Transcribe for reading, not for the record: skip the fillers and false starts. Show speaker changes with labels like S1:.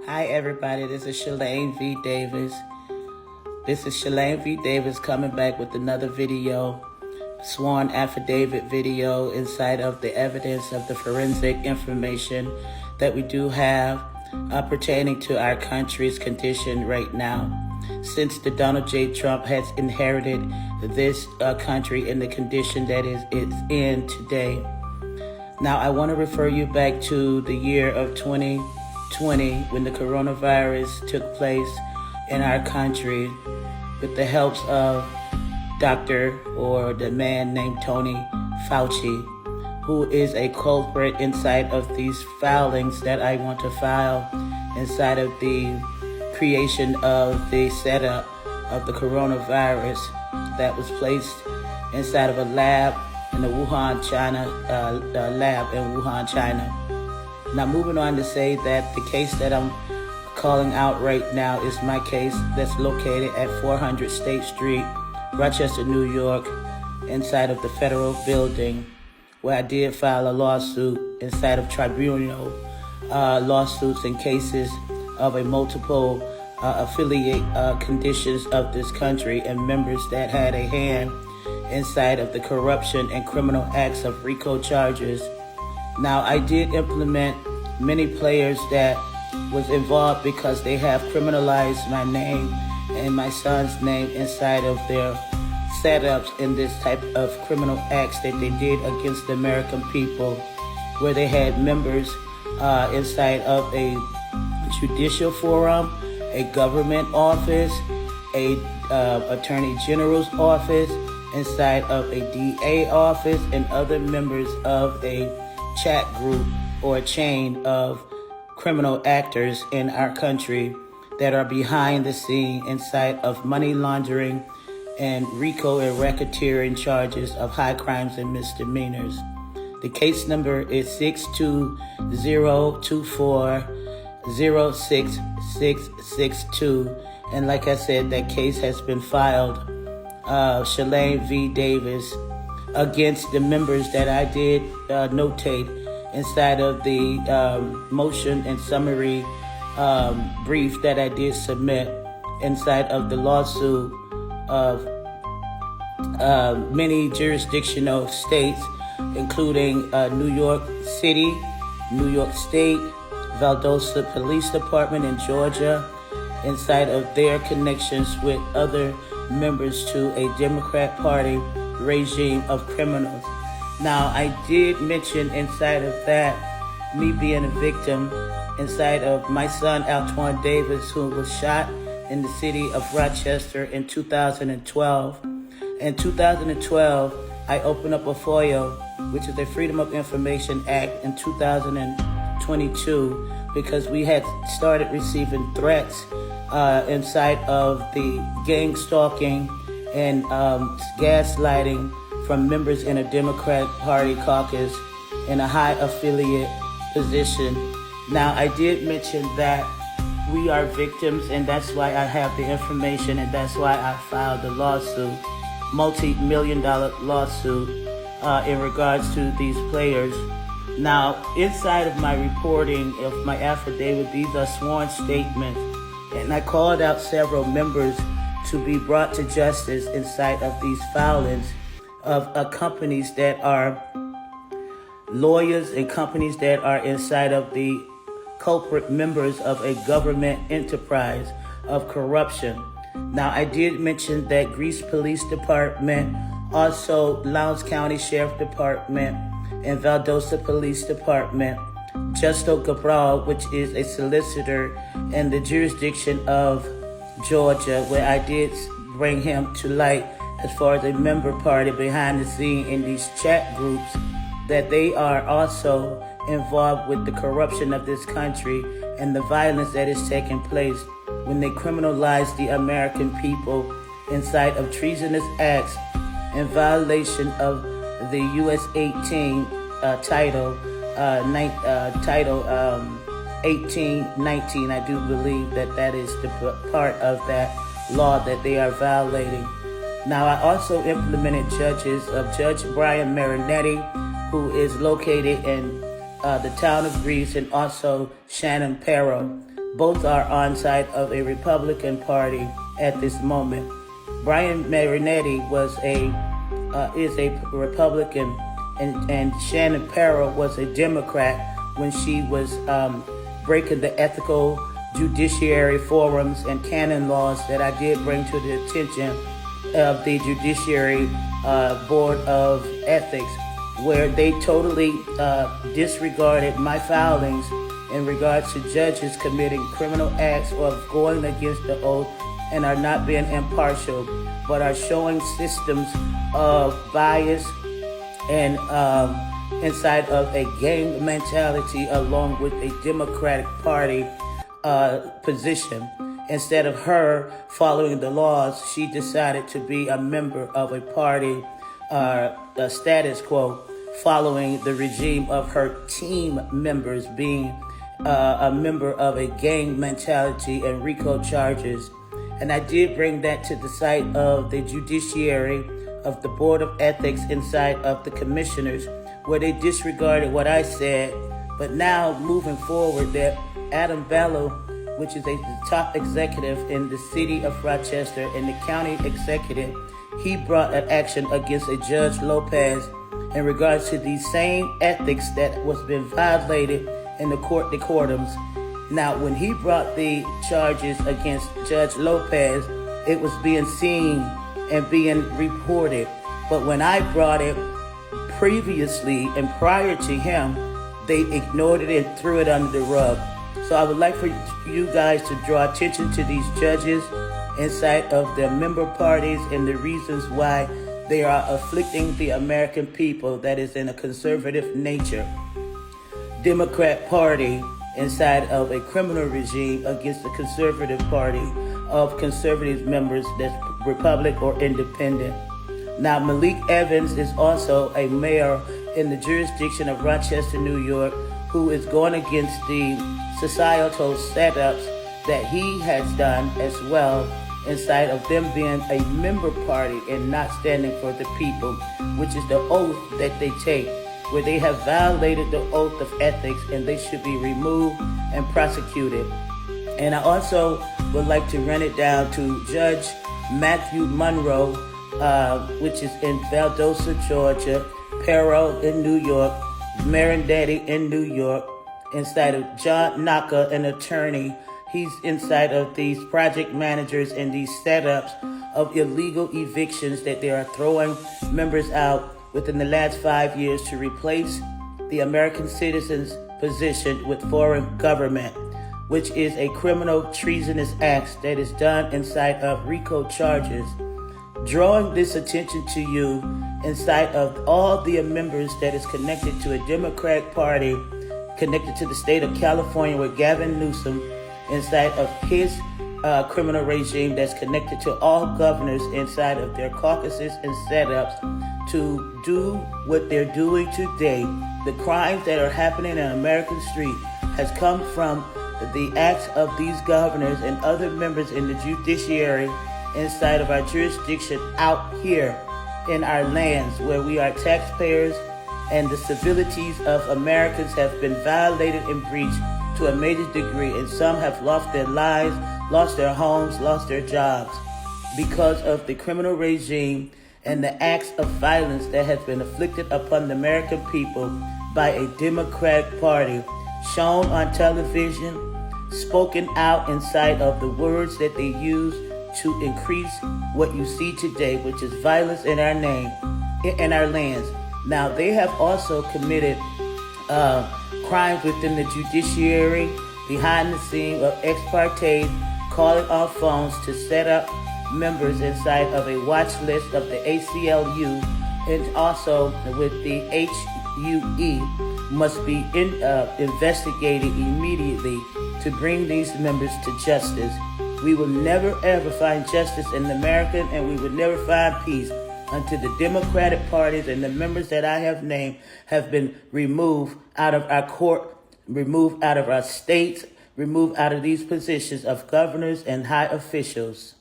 S1: Hi everybody, this is Shalane V. Davis. This is Shalane V. Davis coming back with another video, sworn affidavit video inside of the evidence of the forensic information that we do have pertaining to our country's condition right now. Since the Donald J. Trump has inherited this country in the condition that it's in today. Now, I want to refer you back to the year of 2020 when the coronavirus took place in our country with the help of the man named Tony Fauci, who is a culprit inside of these filings that I want to file inside of the creation of the setup of the coronavirus that was placed inside of a lab in the Wuhan, China, lab in Wuhan, China. Now, moving on to say that the case that I'm calling out right now is my case that's located at 400 State Street, Rochester, New York, inside of the federal building, where I did file a lawsuit inside of tribunal lawsuits and cases of a multiple affiliate conditions of this country and members that had a hand inside of the corruption and criminal acts of RICO charges. Now, I did implement many players that was involved because they have criminalized my name and my son's name inside of their setups in this type of criminal acts that they did against the American people, where they had members inside of a judicial forum, a government office, a attorney general's office, inside of a DA office, and other members of a chat group or a chain of criminal actors in our country that are behind the scene inside of money laundering and RICO and racketeering charges of high crimes and misdemeanors. The case number is 62024-06662. And like I said, that case has been filed, Shalane V. Davis, against the members that I did notate inside of the motion and summary brief that I did submit inside of the lawsuit of many jurisdictional states, including New York City, New York State, Valdosta Police Department in Georgia, inside of their connections with other members to a Democrat Party regime of criminals. Now, I did mention inside of that me being a victim inside of my son, Altuan Davis, who was shot in the city of Rochester in 2012. In 2012, I opened up a FOIA, which is the Freedom of Information Act, in 2022, because we had started receiving threats inside of the gang stalking and gaslighting from members in a Democrat Party caucus in a high affiliate position. Now, I did mention that we are victims, and that's why I have the information, and that's why I filed the lawsuit, multi-million-dollar lawsuit in regards to these players. Now, inside of my reporting of my affidavit, these are sworn statements, and I called out several members to be brought to justice inside of these filings of companies that are lawyers and companies that are inside of the culprit members of a government enterprise of corruption. Now, I did mention that Greece Police Department, also Lowndes County Sheriff Department, and Valdosta Police Department, Justo Cabral, which is a solicitor in the jurisdiction of Georgia, where I did bring him to light as far as a member party behind the scene in these chat groups, that they are also involved with the corruption of this country and the violence that is taking place when they criminalize the American people inside of treasonous acts in violation of the U.S. 18 Title 1819. I do believe that is the part of that law that they are violating. Now, I also implemented judges of Judge Brian Marinetti, who is located in the town of Greece, and also Shannon Pero. Both are on side of a Republican Party at this moment. Brian Marinetti is a Republican, and Shannon Perrow was a Democrat when she was breaking the ethical judiciary forums and canon laws that I did bring to the attention of the Judiciary Board of Ethics, where they totally disregarded my filings in regards to judges committing criminal acts or going against the oath and are not being impartial, but are showing systems of bias and inside of a gang mentality along with a Democratic Party position. Instead of her following the laws, she decided to be a member of a party a status quo, following the regime of her team members being a member of a gang mentality and RICO charges. And I did bring that to the sight of the judiciary, of the Board of Ethics inside of the commissioners, where they disregarded what I said. But now, moving forward, that Adam Bello, which is the top executive in the city of Rochester and the county executive, he brought an action against a Judge Lopez in regards to the same ethics that was being violated in the court decorums. Now, when he brought the charges against Judge Lopez, it was being seen and being reported. But when I brought it previously and prior to him, they ignored it and threw it under the rug. So I would like for you guys to draw attention to these judges inside of their member parties and the reasons why they are afflicting the American people that is in a conservative nature. Democrat Party inside of a criminal regime against the Conservative Party of conservative members that's Republic or Independent. Now, Malik Evans is also a mayor in the jurisdiction of Rochester, New York, who is going against the societal setups that he has done as well inside of them being a member party and not standing for the people, which is the oath that they take, where they have violated the oath of ethics and they should be removed and prosecuted. And I also would like to run it down to Judge Matthew Monroe, which is in Valdosta, Georgia, Perrow in New York, Marinetti in New York, inside of John Naka, an attorney. He's inside of these project managers and these setups of illegal evictions that they are throwing members out within the last 5 years to replace the American citizens' position with foreign government, which is a criminal treasonous act that is done inside of RICO charges. Drawing this attention to you inside of all the members that is connected to a Democratic Party, connected to the state of California with Gavin Newsom, inside of his criminal regime that's connected to all governors inside of their caucuses and setups to do what they're doing today. The crimes that are happening in American street has come from the acts of these governors and other members in the judiciary inside of our jurisdiction out here in our lands, where we are taxpayers and the civilities of Americans have been violated and breached to a major degree, and some have lost their lives, lost their homes, lost their jobs because of the criminal regime and the acts of violence that has been inflicted upon the American people by a Democratic Party, shown on television, spoken out inside of the words that they use to increase what you see today, which is violence in our name, in our lands. Now, they have also committed crimes within the judiciary, behind the scene of ex parte, calling off phones to set up members inside of a watch list of the ACLU, and also with the HUE must be investigated immediately to bring these members to justice. We will never ever find justice in America, and we will never find peace until the Democratic parties and the members that I have named have been removed out of our court, removed out of our states, removed out of these positions of governors and high officials.